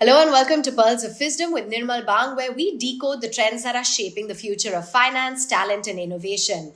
Hello and welcome to Pearls of Fisdom with Nirmal Bang, where we decode the trends that are shaping the future of finance, talent, and innovation.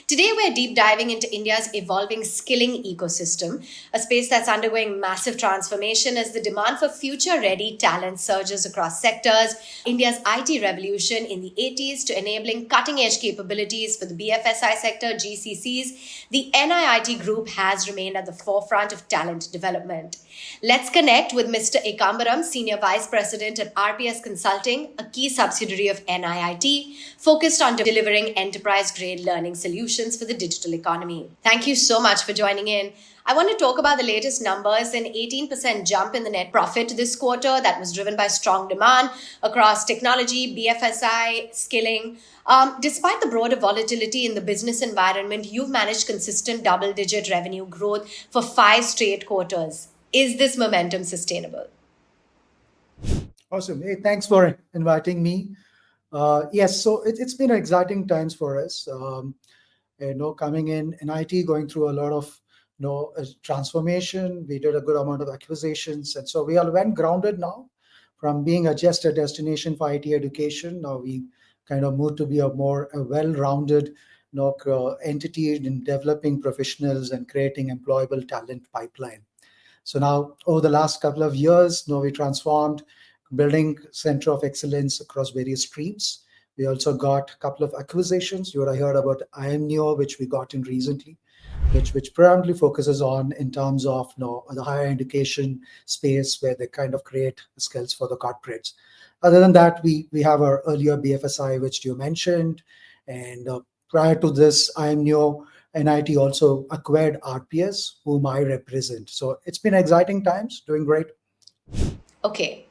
Today, we're deep diving into India's evolving skilling ecosystem, a space that's undergoing massive transformation as the demand for future ready talent surges across sectors. India's IT revolution in the 80s to enabling cutting edge capabilities for the BFSI sector, GCCs, the NIIT group has remained at the forefront of talent development. Let's connect with Mr. Ekambaram, Senior Vice President at RPS Consulting, a key subsidiary of NIIT, focused on delivering enterprise-grade learning solutions for the digital economy. Thank you so much for joining in. I want to talk about the latest numbers: an 18% jump in the net profit this quarter that was driven by strong demand across technology, BFSI, skilling. Despite the broader volatility in the business environment, you've managed consistent double-digit revenue growth for 5 straight quarters. Is this momentum sustainable? Awesome. Hey, thanks for inviting me. Yes, so it's been exciting times for us. Coming in IT, going through a lot of transformation. We did a good amount of acquisitions, and so we are well grounded now. From being just a destination for IT education, now we kind of moved to be a well-rounded entity in developing professionals and creating employable talent pipeline. So now, over the last couple of years, we transformed, building center of excellence across various streams. We also got a couple of acquisitions. You would have heard about IMNEO, which we got in recently, which primarily focuses on in terms of the higher education space where they kind of create skills for the corporates. Other than that, we have our earlier BFSI, which you mentioned, and prior to this IMNEO, NIIT also acquired RPS, whom I represent. So it's been exciting times, doing great. Okay.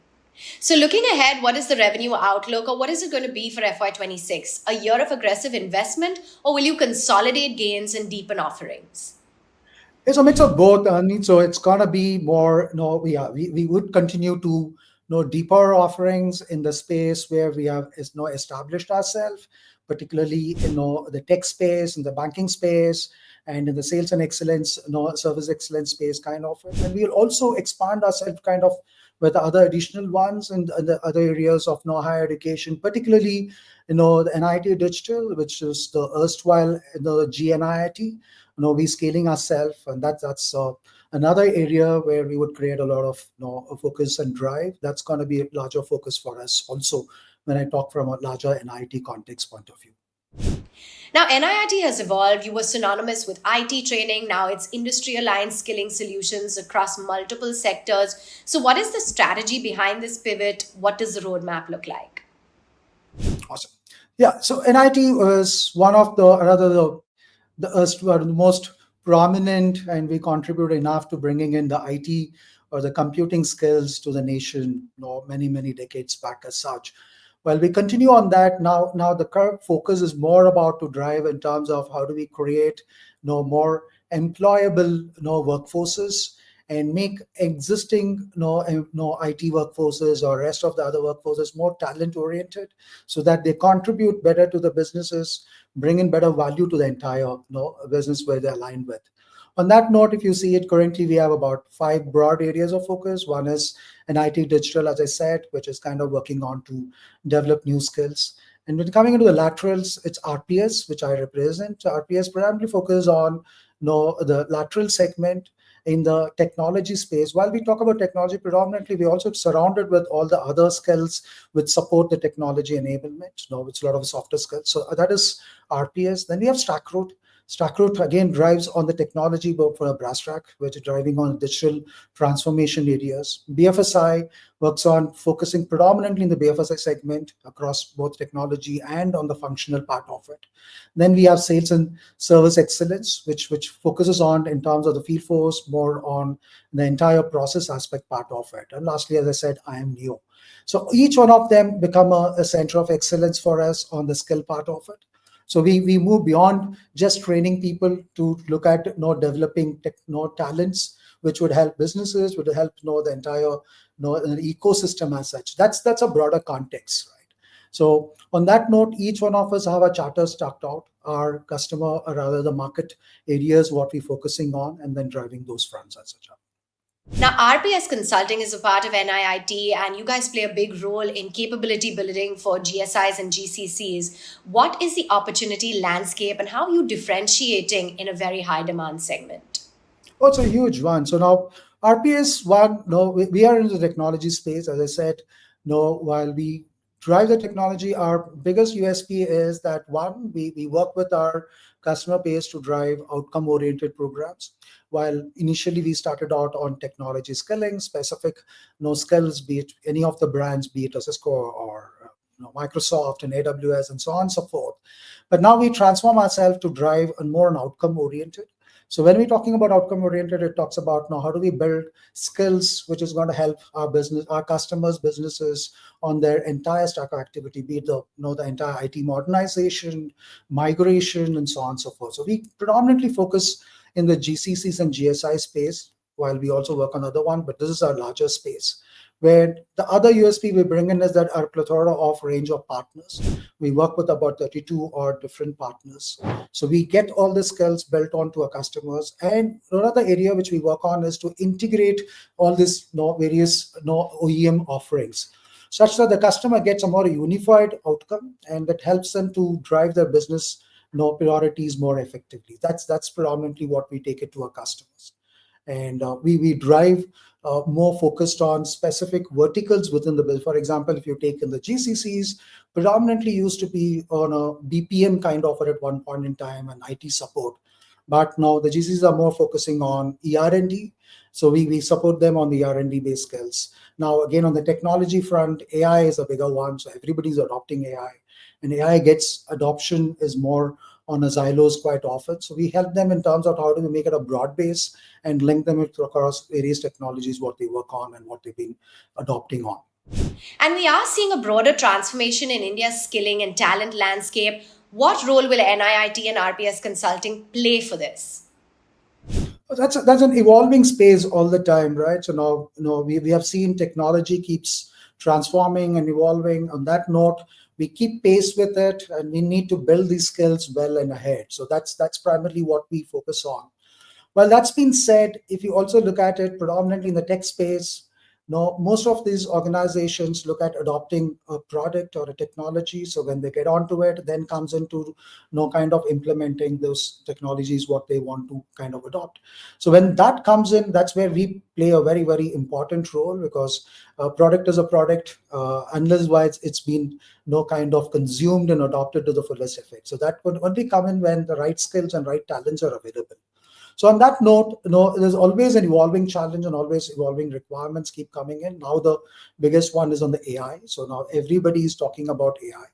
So looking ahead, what is the revenue outlook, or what is it going to be for FY26? A year of aggressive investment, or will you consolidate gains and deepen offerings? It's a mix of both, Anit. So it's gonna be more. We would continue to deeper offerings in the space where we have established ourselves, particularly in the tech space, in the banking space, and in the sales and excellence, service excellence space, kind of. And we'll also expand ourselves, kind of, with other additional ones in the other areas of higher education, particularly the NIIT Digital, which is the erstwhile the GNIIT. We scaling ourselves, and that's another area where we would create a lot of focus and drive. That's going to be a larger focus for us also when I talk from a larger NIIT context point of view. Now, NIIT has evolved. You were synonymous with IT training. Now it's industry-aligned skilling solutions across multiple sectors. So what is the strategy behind this pivot? What does the roadmap look like? Awesome. Yeah, so NIIT was one of the most prominent, and we contributed enough to bringing in the IT or the computing skills to the nation many decades back as such. Well, we continue on that now. Now the current focus is more about to drive in terms of how do we create more employable workforces and make existing IT workforces or rest of the other workforces more talent oriented, so that they contribute better to the businesses, bring in better value to the entire business where they're aligned with. On that note, if you see it, currently we have about 5 broad areas of focus. One is NIIT Digital, as I said, which is kind of working on to develop new skills. And when coming into the laterals, it's RPS, which I represent. RPS primarily focuses on the lateral segment in the technology space. While we talk about technology predominantly, we also surrounded with all the other skills which support the technology enablement, which a lot of softer skills. So that is RPS. Then we have StackRoot. StackRoot again drives on the technology, but for a brass track, which is driving on digital transformation areas. BFSI works on focusing predominantly in the BFSI segment across both technology and on the functional part of it. Then we have sales and service excellence, which focuses on, in terms of the field force, more on the entire process aspect part of it. And lastly, as I said, IMNEO. So each one of them become a center of excellence for us on the skill part of it. So we move beyond just training people to look at developing talents, which would help businesses, would help the entire ecosystem as such. That's a broader context, right? So on that note, each one of us have a charter stacked out, our customer or rather the market areas what we're focusing on, and then driving those fronts as such. Now, RPS Consulting is a part of NIIT, and you guys play a big role in capability building for GSIs and GCCs. What is the opportunity landscape, and how are you differentiating in a very high demand segment? Oh, it's a huge one. So now RPS one, no, we are in the technology space. As I said, no, while we drive the technology, our biggest USP is that one, we work with our customer base to drive outcome-oriented programs. While initially we started out on technology skilling, specific no skills, be it any of the brands, be it a Cisco or Microsoft and AWS and so on and so forth. But now we transform ourselves to drive a more an outcome oriented. So when we're talking about outcome oriented, it talks about now how do we build skills which is going to help our business, our customers, businesses on their entire stack of activity, be it the entire IT modernization, migration, and so on and so forth. So we predominantly focus in the GCCs and GSI space, while we also work on other one, but this is our larger space. Where the other USP we bring in is that our plethora of range of partners. We work with about 32 or different partners. So we get all the skills built onto our customers. And another area which we work on is to integrate all these various OEM offerings, such that the customer gets a more unified outcome and that helps them to drive their business priorities more effectively. That's predominantly what we take it to our customers. And we drive more focused on specific verticals within the bill. For example, if you take in the GCCs, predominantly used to be on a BPM kind of at one point in time and IT support. But now the GCCs are more focusing on ER&D. So we support them on the R&D based skills. Now, again, on the technology front, AI is a bigger one. So everybody's adopting AI. And AI gets adoption is more on a silos quite often. So we help them in terms of how do we make it a broad base and link them across various technologies, what they work on and what they've been adopting on. And we are seeing a broader transformation in India's skilling and talent landscape. What role will NIIT and RPS Consulting play for this? That's an evolving space all the time, right? So now we have seen technology keeps transforming and evolving. On that note, we keep pace with it, and we need to build these skills well and ahead. So that's primarily what we focus on. Well, that's been said, if you also look at it predominantly in the tech space, most of these organizations look at adopting a product or a technology. So when they get onto it, then comes into kind of implementing those technologies, what they want to kind of adopt. So when that comes in, that's where we play a very, very important role, because a product is a product, unless it's been kind of consumed and adopted to the fullest effect. So that would only come in when the right skills and right talents are available. So on that note, there's always an evolving challenge and always evolving requirements keep coming in. Now the biggest one is on the AI. So now everybody is talking about AI.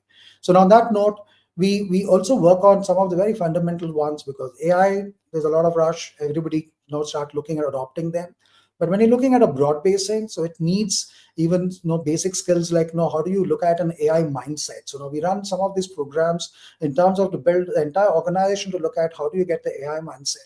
So now on that note, we also work on some of the very fundamental ones, because AI, there's a lot of rush. Everybody start looking at adopting them. But when you're looking at a broad basing, so it needs even basic skills like how do you look at an AI mindset. So now we run some of these programs in terms of to build the entire organization to look at how do you get the AI mindset.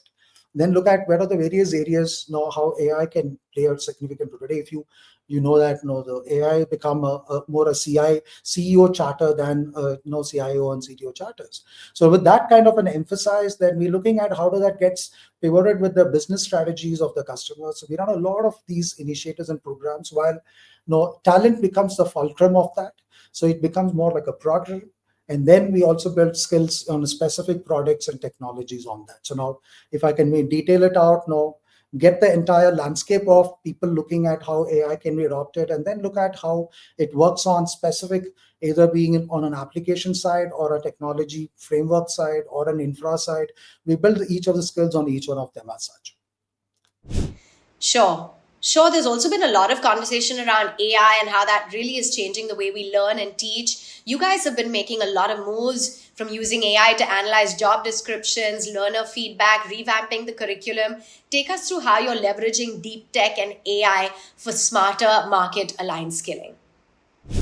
Then look at what are the various areas how AI can play a significant role. Today, if you know that the AI become a more a CEO charter than CIO and CTO charters. So with that kind of an emphasis, then we're looking at how does that gets pivoted with the business strategies of the customers. So we run a lot of these initiatives and programs, while talent becomes the fulcrum of that. So it becomes more like a product. And then we also build skills on specific products and technologies on that. So now, if I can detail it out, get the entire landscape of people looking at how AI can be adopted, and then look at how it works on specific, either being on an application side or a technology framework side or an infra side. We build each of the skills on each one of them as such. Sure. Sure, there's also been a lot of conversation around AI and how that really is changing the way we learn and teach. You guys have been making a lot of moves, from using AI to analyze job descriptions, learner feedback, revamping the curriculum. Take us through how you're leveraging deep tech and AI for smarter market aligned skilling.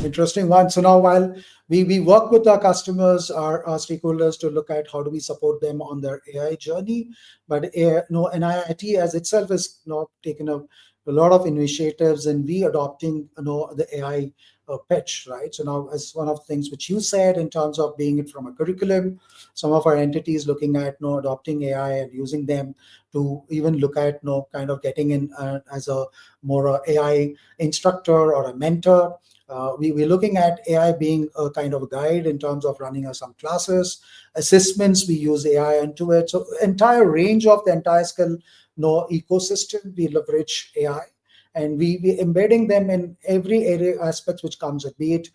Interesting one. So now, while we work with our customers, our stakeholders, to look at how do we support them on their AI journey, but NIIT as itself is taken a lot of initiatives, and we adopting the AI pitch, right? So now, as one of the things which you said in terms of being it from a curriculum, some of our entities looking at adopting AI and using them to even look at kind of getting in as a more AI instructor or a mentor. We're looking at AI being a kind of a guide in terms of running some classes, assessments. We use AI into it. So entire range of the entire skill ecosystem, we leverage AI, and we embedding them in every area aspects which comes with, be it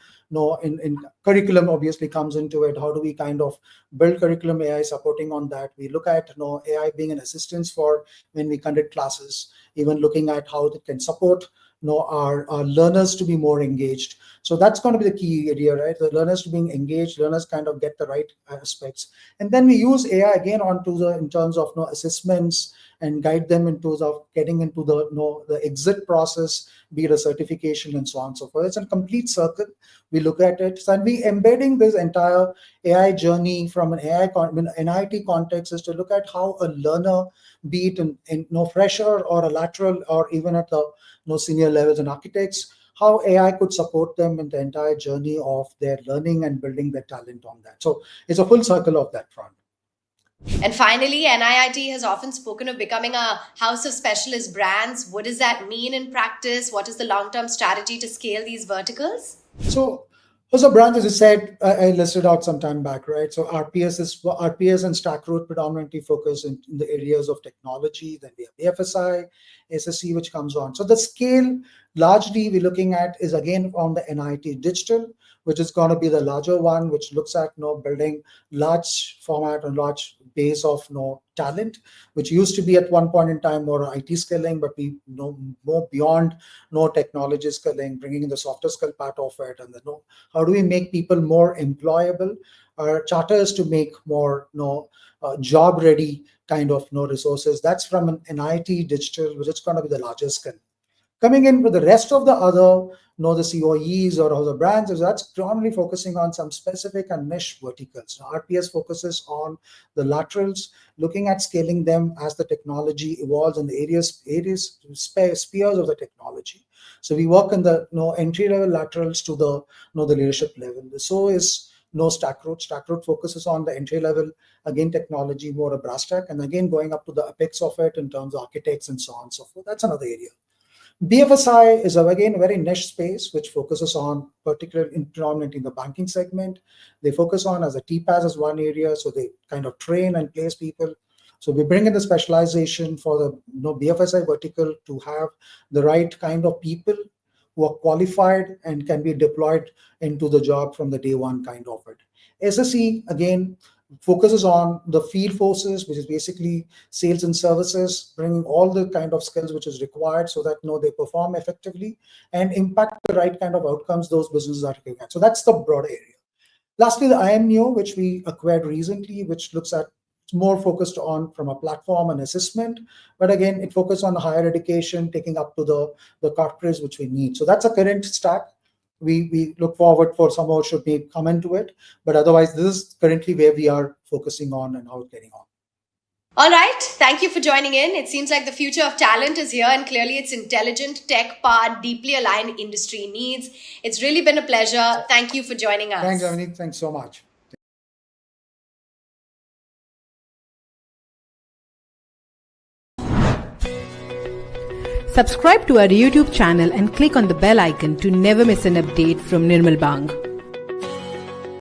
in curriculum obviously comes into it. How do we kind of build curriculum AI supporting on that? We look at AI being an assistance for when we conduct classes, even looking at how it can support our learners to be more engaged. So that's going to be the key area, right? The learners to being engaged, learners kind of get the right aspects, and then we use AI again onto the in terms of assessments and guide them into the getting into the exit process, be it a certification and so on and so forth. It's a complete circle. We look at it, and we embedding this entire AI journey from an NIIT context is to look at how a learner, be it in fresher or a lateral or even at the senior levels and architects, how AI could support them in the entire journey of their learning and building their talent on that. So it's a full circle of that front. And finally, NIIT has often spoken of becoming a house of specialist brands. What does that mean in practice? What is the long-term strategy to scale these verticals? So brands, as I said, I listed out some time back, right? So RPS and StackRoot predominantly focus in the areas of technology. Then we have BFSI, SSC, which comes on. So the scale largely we're looking at is again on the NIIT Digital, which is going to be the larger one, which looks at building large format and large base of talent, which used to be at one point in time more IT skilling, but we more beyond technology skilling, bringing in the softer skill part of it, and how do we make people more employable? Our charter is to make more job ready kind of resources. That's from an NIIT Digital, which is going to be the largest skill. Coming in with the rest of the other, the COEs or other brands, that's predominantly focusing on some specific and niche verticals. Now, RPS focuses on the laterals, looking at scaling them as the technology evolves in the spheres of the technology. So we work in the entry level laterals to the the leadership level. So is StackRoot. StackRoot focuses on the entry level, again technology, more a brass tack, and again going up to the apex of it in terms of architects and so on and so forth. That's another area. BFSI is again a very niche space which focuses on predominantly in the banking segment. They focus on as a TPAS as one area, so they kind of train and place people. So we bring in the specialization for the BFSI vertical to have the right kind of people who are qualified and can be deployed into the job from the day one kind of it. SSE again focuses on the field forces, which is basically sales and services, bringing all the kind of skills which is required so that they perform effectively and impact the right kind of outcomes those businesses are looking at. So that's the broader area. Lastly, the IMNEO, which we acquired recently, which looks at more focused on from a platform and assessment, but again, it focuses on higher education, taking up to the corporates which we need. So that's a current stack. We look forward for some more should be come into it, but otherwise this is currently where we are focusing on and how it's getting on. All right, thank you for joining in. It seems like the future of talent is here, and clearly it's intelligent, tech-powered, deeply aligned industry needs. It's really been a pleasure. Thank you for joining us. Thanks, Avani. Thanks so much. Subscribe to our YouTube channel and click on the bell icon to never miss an update from Nirmal Bang.